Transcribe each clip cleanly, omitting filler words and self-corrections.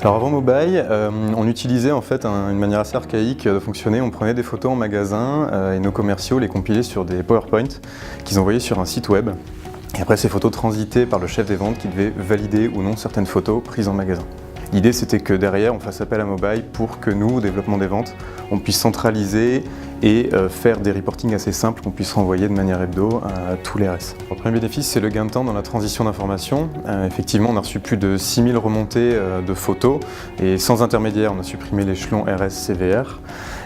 Alors avant Mobile, on utilisait en fait une manière assez archaïque de fonctionner. On prenait des photos en magasin et nos commerciaux les compilaient sur des PowerPoint qu'ils envoyaient sur un site web. Et après ces photos transitaient par le chef des ventes qui devait valider ou non certaines photos prises en magasin. L'idée c'était que derrière on fasse appel à Mobile pour que nous, au développement des ventes, on puisse centraliser et faire des reportings assez simples qu'on puisse renvoyer de manière hebdo à tous les RS. Le premier bénéfice, c'est le gain de temps dans la transition d'informations. Effectivement, on a reçu plus de 6000 remontées de photos et sans intermédiaire, on a supprimé l'échelon RS-CVR.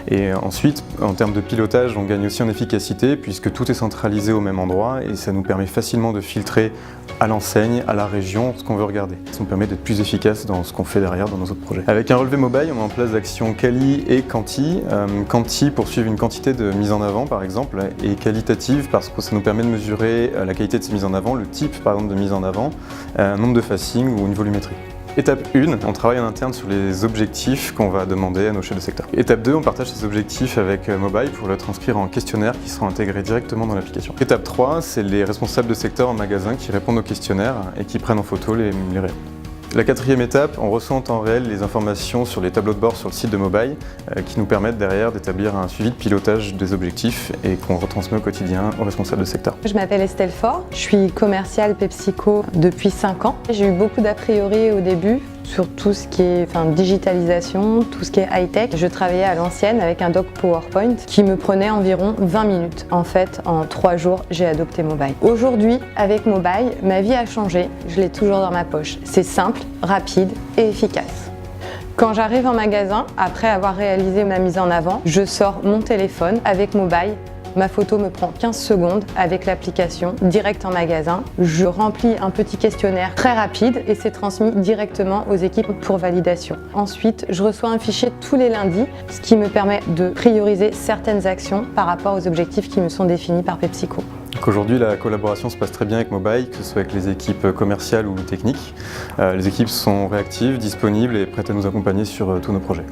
Et ensuite, en termes de pilotage, on gagne aussi en efficacité puisque tout est centralisé au même endroit et ça nous permet facilement de filtrer à l'enseigne, à la région, ce qu'on veut regarder. Ça nous permet d'être plus efficace dans ce qu'on fait derrière dans nos autres projets. Avec un relevé Mobile, on met en place d'actions quali et quanti. Quanti pour suivre une quantité de mise en avant par exemple et qualitative parce que ça nous permet de mesurer la qualité de ces mises en avant, le type par exemple de mise en avant, un nombre de facing ou une volumétrie. Étape 1, on travaille en interne sur les objectifs qu'on va demander à nos chefs de secteur. Étape 2, on partage ces objectifs avec Mobile pour le transcrire en questionnaire qui sera intégré directement dans l'application. Étape 3, c'est les responsables de secteur en magasin qui répondent aux questionnaires et qui prennent en photo les réponses. La quatrième étape, on reçoit en temps réel les informations sur les tableaux de bord sur le site de Mobile qui nous permettent derrière d'établir un suivi de pilotage des objectifs et qu'on retransmet au quotidien aux responsables de secteur. Je m'appelle Estelle Faure, je suis commerciale PepsiCo depuis 5 ans. J'ai eu beaucoup d'a priori au début sur tout ce qui est digitalisation, tout ce qui est high-tech. Je travaillais à l'ancienne avec un doc PowerPoint qui me prenait environ 20 minutes. En fait, en 3 jours, j'ai adopté Mobile. Aujourd'hui, avec Mobile, ma vie a changé. Je l'ai toujours dans ma poche. C'est simple, rapide et efficace. Quand j'arrive en magasin, après avoir réalisé ma mise en avant, je sors mon téléphone avec Mobile. Ma photo me prend 15 secondes avec l'application, direct en magasin. Je remplis un petit questionnaire très rapide et c'est transmis directement aux équipes pour validation. Ensuite, je reçois un fichier tous les lundis, ce qui me permet de prioriser certaines actions par rapport aux objectifs qui me sont définis par PepsiCo. Aujourd'hui, la collaboration se passe très bien avec Mobile, que ce soit avec les équipes commerciales ou techniques. Les équipes sont réactives, disponibles et prêtes à nous accompagner sur tous nos projets.